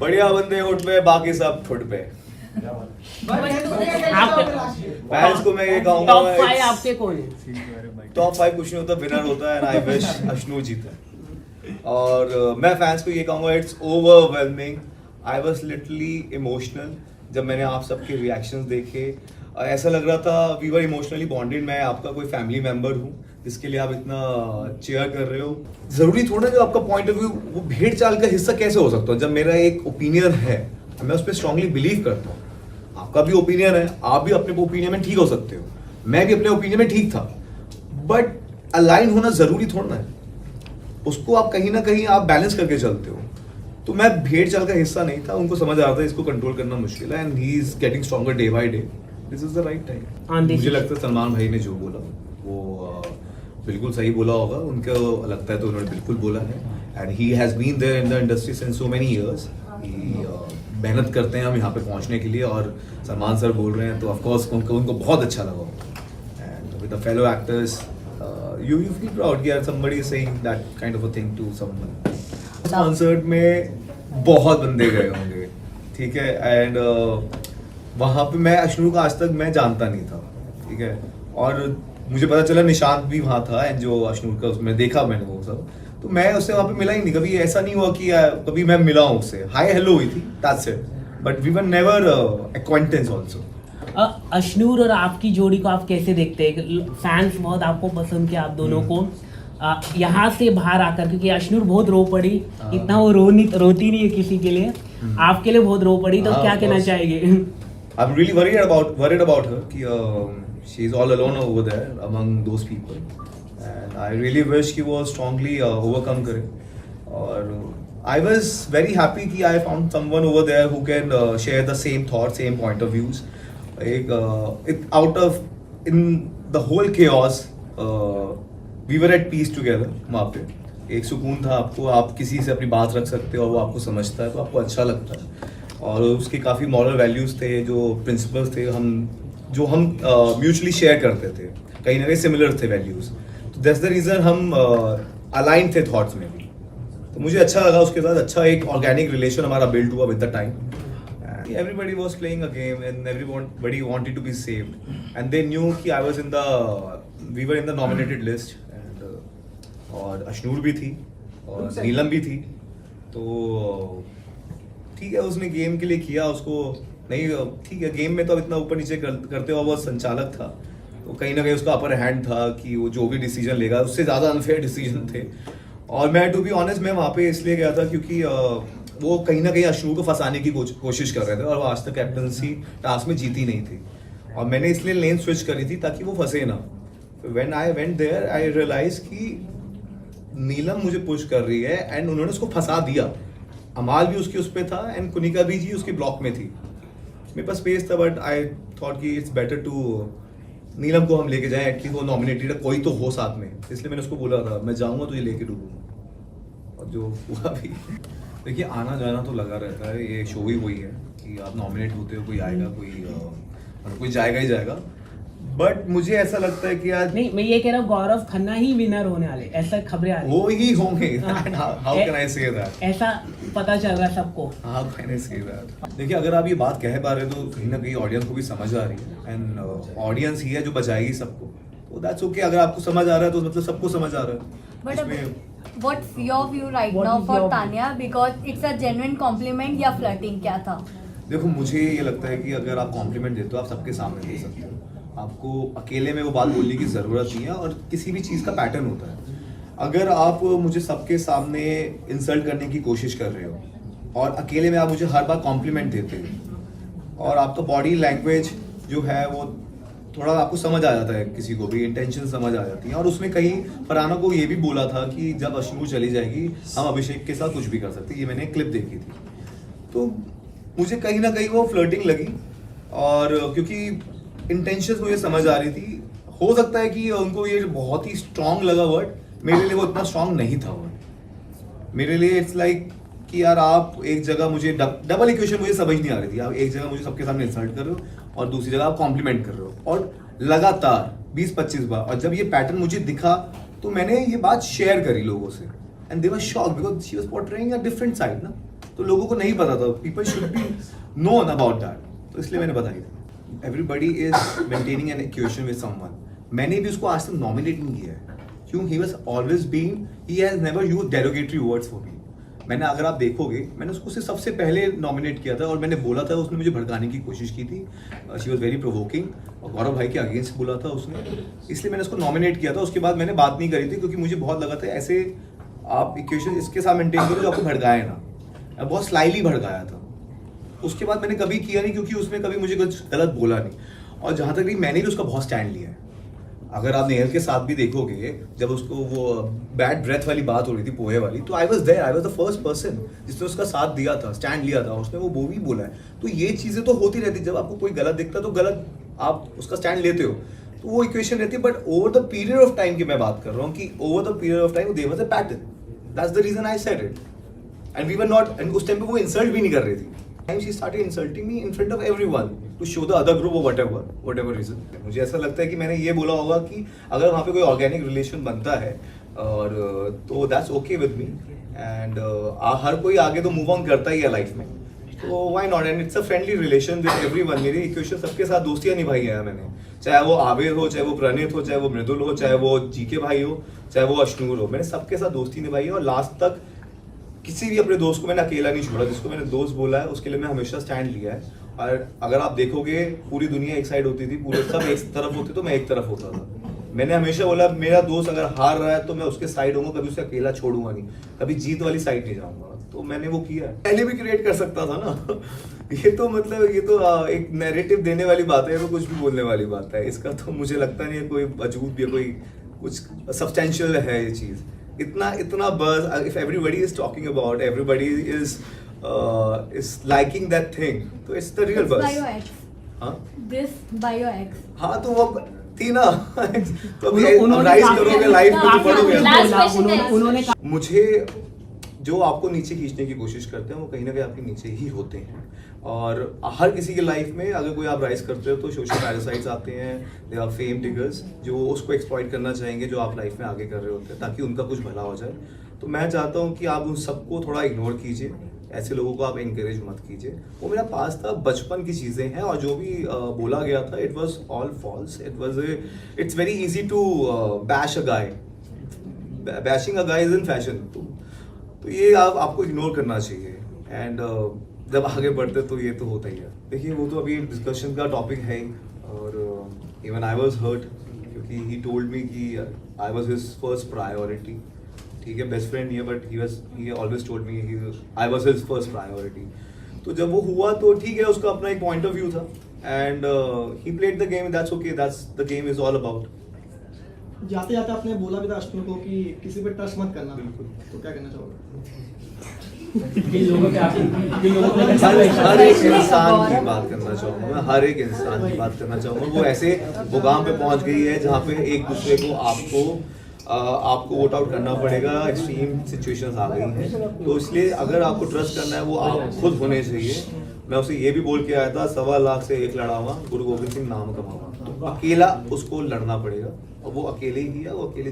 बढ़िया बंदे उठ पे, बाकी सब फुट पे। फैंस को मैं ये कहूंगा टॉप 5 आपके कौन है? टॉप 5 कुछ नहीं होता, विनर होता है, एंड आई विश अश्नू जीते। और मैं फैंस को ये कहूंगा, it's overwhelming. I was literally emotional जब मैंने आप सबके रिएक्शंस देखे। ऐसा लग रहा था वी वर इमोशनली बॉन्डेड। मैं आपका कोई फैमिली मेंबर हूँ जिसके लिए आप इतना चेयर कर रहे हो। जरूरी थोड़ा जो आपका पॉइंट ऑफ व्यू वो भेड़ चाल का हिस्सा कैसे हो सकता है? जब मेरा एक ओपिनियन है, मैं उस पर स्ट्रांगली बिलीव करता हूँ। आपका भी ओपिनियन है, आप भी अपने ओपिनियन में ठीक हो सकते हो, मैं भी अपने ओपिनियन में ठीक था, बट अलाइन होना जरूरी थोड़ा है। उसको आप कहीं ना कहीं आप बैलेंस करके चलते हो। तो मैं भेड़ चाल का हिस्सा नहीं था, उनको समझ आ रहा था इसको कंट्रोल करना मुश्किल है, and he is getting stronger day by day. This is the right time. मुझे लगता है सलमान भाई ने जो बोला वो बिल्कुल सही बोला होगा। उनको लगता है तो उन्होंने बिल्कुल बोला है, and he has been there in the industry since so many years. मेहनत करते हैं हम यहाँ पे पहुँचने के लिए, और सलमान सर बोल रहे हैं तो ऑफकोर्स उनको बहुत अच्छा लगा। And with the fellow actors you feel proud कि यार somebody is saying that kind of a thing to someone. Concert में बहुत बंदे गए होंगे, ठीक है, एंड वहाँ पे मैं अश्नू का आज तक मैं जानता नहीं था, ठीक है, और मुझे पता चला निशांत भी वहाँ था, एंड जो अश्नू का उसमें देखा मैंने वो सब, तो मैं उससे वहाँ पे मिला ही नहीं। कभी ऐसा नहीं हुआ कि कभी मैं मिला हूँ उससे, हाय हेलो हुई थी, that's it, but we were never acquaintance also. Ashnoor और आपकी जोड़ी को आप कैसे देखते हैं? फैंस बहुत आपको पसंद किया, आप दोनों को यहाँ से बाहर आकर, क्योंकि अश्नूर बहुत रो पड़ी, इतना वो रोती नहीं है किसी के लिए, आपके लिए बहुत रो पड़ी, तो क्या कहना चाहेंगे? I'm really worried about her कि she is all alone over there among those people, and I really wish कि वो strongly overcome करे। और I was very happy कि I found someone over there who can share the same thoughts, same point of views. Out of in the whole chaos, we were at peace together. वहाँ पे एक सुकून था, आपको आप किसी से अपनी बात रख सकते हो और वो आपको समझता है, तो आपको अच्छा लगता है। और उसके काफ़ी मॉरल वैल्यूज़ थे, जो प्रिंसिपल्स थे, जो हम म्यूचुअली शेयर करते थे, कहीं ना कहीं सिमिलर थे वैल्यूज़। तो दैट्स द रीज़न हम अलाइन थे थॉट्स में भी। तो मुझे अच्छा लगा, उसके साथ अच्छा एक ऑर्गेनिक रिलेशन हमारा बिल्ड हुआ with the time. Everybody was playing a game and everybody wanted to be saved, and they knew कि we were in the nominated list, and और अश्नूर भी थी और नीलम भी थी, तो ठीक है, उसने गेम के लिए किया, उसको नहीं, ठीक है, गेम में तो अब इतना ऊपर नीचे करते हो, वो संचालक था, तो कहीं ना कहीं उसका अपर हैंड था कि वो जो भी डिसीजन लेगा उससे ज़्यादा अनफेयर डिसीजन थे। और मैं टू बी ऑनेस्ट मैं वहाँ पे इसलिए गया था क्योंकि वो कहीं ना कहीं अश्नू को फंसाने की कोशिश कर रहे थे, और वो आज तक कैप्टनसी टास्क में जीती नहीं थी, और मैंने इसलिए लेन स्विच करी थी ताकि वो फंसे ना। When I went there I realise कि नीलम मुझे पुश कर रही है, एंड उन्होंने उसको फंसा दिया। अमाल भी उसकी उस पर था, एंड कुनिका भी जी उसके ब्लॉक में थी, मेरे पास स्पेस था, बट आई थॉट कि इट्स बेटर टू नीलम को हम लेके जाएं, एटलीस्ट वो नॉमिनेटेड है, कोई तो हो साथ में। इसलिए मैंने उसको बोला था मैं जाऊंगा तो ये लेके डूबूंगा, और जो हुआ भी। देखिए, आना जाना तो लगा रहता है, ये शो ही वही है कि आप नॉमिनेट होते हो, कोई आएगा, कोई जाएगा ही जाएगा, बट मुझे ऐसा लगता है कि आज नहीं, मैं ये कह रहा हूँ गौरव खन्ना ही विनर होने वाले, ऐसा खबरें आ रही, वो ही होंगे। How can I say that? ऐसा पता चल रहा है सबको। How can I say that? देखिए, अगर आप ये बात कह पा रहे हो तो कहीं ना कहीं ऑडियंस को भी समझ आ रही है, एंड ऑडियंस ही है जो बचाएगी सबको, तो दैट्स ओके। अगर आपको समझ आ रहा है तो मतलब सबको समझ आ रहा है। इसमें What's your view right now for Tanya? Because it's a genuine compliment या flirting क्या था? देखो, मुझे ये लगता है कि अगर आप कॉम्प्लीमेंट देते हो आप सबके सामने दे सकते हो, आपको अकेले में वो बात बोलने की ज़रूरत नहीं है, और किसी भी चीज़ का पैटर्न होता है। अगर आप मुझे सबके सामने इंसल्ट करने की कोशिश कर रहे हो और अकेले में आप मुझे हर बार कॉम्प्लीमेंट देते हो, और आपका बॉडी लैंग्वेज जो है वो थोड़ा आपको समझ आ जाता है, किसी को भी इंटेंशन समझ आ जाती है। और उसमें कहीं फरहाना को ये भी बोला था कि जब अश्नू चली जाएगी हम अभिषेक के साथ कुछ भी कर सकते हैं, ये मैंने क्लिप देखी थी, तो मुझे कहीं ना कहीं वो फ्लर्टिंग लगी, और क्योंकि इंटेंशंस मुझे समझ आ रही थी। हो सकता है कि उनको ये बहुत ही स्ट्रांग लगा वर्ड, मेरे लिए वो इतना स्ट्रांग नहीं था वर्ड। मेरे लिए इट्स लाइक कि यार आप एक जगह मुझे डबल इक्वेशन मुझे समझ नहीं आ रही थी, आप एक जगह मुझे सबके सामने इंसल्ट कर रहे हो और दूसरी जगह आप कॉम्प्लीमेंट कर रहे हो, और लगातार 20-25 बार। और जब ये पैटर्न मुझे दिखा तो मैंने ये बात शेयर करी लोगों से, and they were shocked because she was portraying a different side ना। तो लोगों को नहीं पता था, people should be known about that, तो इसलिए मैंने बताई थी। Everybody is maintaining an equation with someone. मैंने भी उसको आज तक नॉमिनेट नहीं किया है, क्यों? He was always been, he has never used derogatory words for me. मैंने, अगर आप देखोगे, मैंने उसको सबसे पहले नॉमिनेट किया था और मैंने बोला था, उसने मुझे भड़काने की कोशिश की थी, शी वॉज वेरी प्रोवोकिंग, और गौरव भाई के अगेंस्ट बोला था उसने, इसलिए मैंने उसको नॉमिनेट किया था। उसके बाद मैंने बात नहीं करी थी, क्योंकि मुझे बहुत लगा था ऐसे आप इक्वेशन इसके साथ मेंटेन करो जो आपको भड़काए ना। मैं बहुत स्लाइली भड़काया था, उसके बाद मैंने कभी किया नहीं, क्योंकि उसने कभी मुझे कुछ गलत बोला नहीं। और जहाँ तक नहीं, मैंने भी उसका बहुत स्टैंड लिया है। अगर आप नेहल के साथ भी देखोगे, जब उसको वो बैड ब्रेथ वाली बात हो रही थी, पोहे वाली, तो I was there, I was the first person जिसने उसका साथ दिया था, स्टैंड लिया था, उसने वो भी बोला है। तो ये चीज़ें तो होती रहती, जब आपको कोई गलत दिखता है तो गलत आप उसका स्टैंड लेते हो, तो वो इक्वेशन रहती है। But over the period of time की मैं बात कर रहा हूँ कि over the period of time there was a pattern, that's the reason I said it, and we were not, and उस टाइम पे वो इंसल्ट भी नहीं कर रही थी। And she started insulting me in front of everyone to show the other group or whatever reason. मुझे ऐसा लगता है कि मैंने ये बोला होगा कि अगर वहाँ पे कोई ऑर्गेनिक रिलेशन बनता है और तो that's okay with me, and हर कोई आगे तो मूव ऑन करता ही है लाइफ में, तो why not, and it's a friendly relation with everyone. मेरी इक्वेशन सबके साथ दोस्तियाँ निभाई है मैंने, चाहे वो आबिर हो, चाहे वो प्रणीत हो, चाहे वो मृदुल हो, चाहे वो जीके भाई हो, चाहे वो अश्नूर हो, मैंने सबके साथ दोस्ती निभाई है। और लास्ट तक किसी भी अपने दोस्त को मैंने अकेला नहीं छोड़ा, जिसको मैंने दोस्त बोला है उसके लिए मैं हमेशा स्टैंड लिया है। और अगर आप देखोगे, पूरी दुनिया एक साइड होती थी, पूरे सब एक तरफ होते, तो मैं एक तरफ होता था। मैंने हमेशा बोला, मेरा दोस्त अगर हार रहा है तो मैं उसके साइड होऊंगा, कभी उसे अकेला छोड़ूंगा नहीं, कभी जीत वाली साइड नहीं जाऊंगा। तो मैंने वो किया, पहले भी क्रिएट कर सकता था ना। ये तो मतलब ये तो एक नैरेटिव देने वाली बात है, वो कुछ भी बोलने वाली बात है। इसका तो मुझे लगता नहीं है कोई वजूद या कोई कुछ सब्सटेंशियल है ये चीज़। इतना buzz, if everybody is talking about, everybody is liking that thing, तो it's the real It's buzz. by your ex. हाँ? This by your ex. हाँ, तो वो थी ना। तो अभी उन्होंने राइज काफी- करोगे लाइफ में तो काफी बढ़ोगे। Last question है। उन्होंने मुझे जो आपको नीचे खींचने की कोशिश करते हैं, वो कहीं ना कहीं आपके नीचे ही होते हैं। और हर किसी की लाइफ में अगर कोई आप राइज करते हो तो सोशल पैरासाइट्स आते हैं, दे आर फेम टिगर्स, जो उसको एक्सप्लॉइट करना चाहेंगे जो आप लाइफ में आगे कर रहे होते हैं, ताकि उनका कुछ भला हो जाए। तो मैं चाहता हूँ कि आप उन सबको थोड़ा इग्नोर कीजिए, ऐसे लोगों को आप इंकरेज मत कीजिए। वो मेरा पास था, बचपन की चीज़ें हैं, और जो भी बोला गया था, it was all false. It's very easy to bash a guy, bashing a guy is in fashion. तो ये आपको इग्नोर करना चाहिए, एंड जब आगे बढ़ते तो ये तो होता ही है। देखिए, वो तो अभी डिस्कशन का टॉपिक है ही, और इवन आई वाज हर्ट, क्योंकि ही टोल्ड मी कि I was his first priority. ठीक है, बेस्ट फ्रेंड नहीं है, but he always told me I was his first priority. तो जब वो हुआ तो ठीक है, उसका अपना एक पॉइंट ऑफ व्यू था, and he played the game, that's okay, that's the game is all about. जाते जाते आपने बोला भी था अश्विन को कि किसी पे ट्रस्ट मत करना, बिल्कुल। तो क्या कहना चाहोगे? किन लोगों पे हर एक इंसान की बात करना चाहूँगा मैं, हर एक इंसान की बात करना चाहूँगा। वो ऐसे मुकाम पे पहुँच गई है जहाँ पे एक दूसरे को आपको वोट आउट करना पड़ेगा, एक्सट्रीम सिचुएशंस आ गई हैं। तो इसलिए अगर आपको ट्रस्ट करना है, वो आप खुद होने चाहिए। मैं उसे ये भी बोल के आया था, 1.25 लाख से 1 लड़ावा, गुरु गोविंद सिंह नाम कमावा। तो अकेला उसको लड़ना पड़ेगा, और वो अकेले ही है, वो अकेले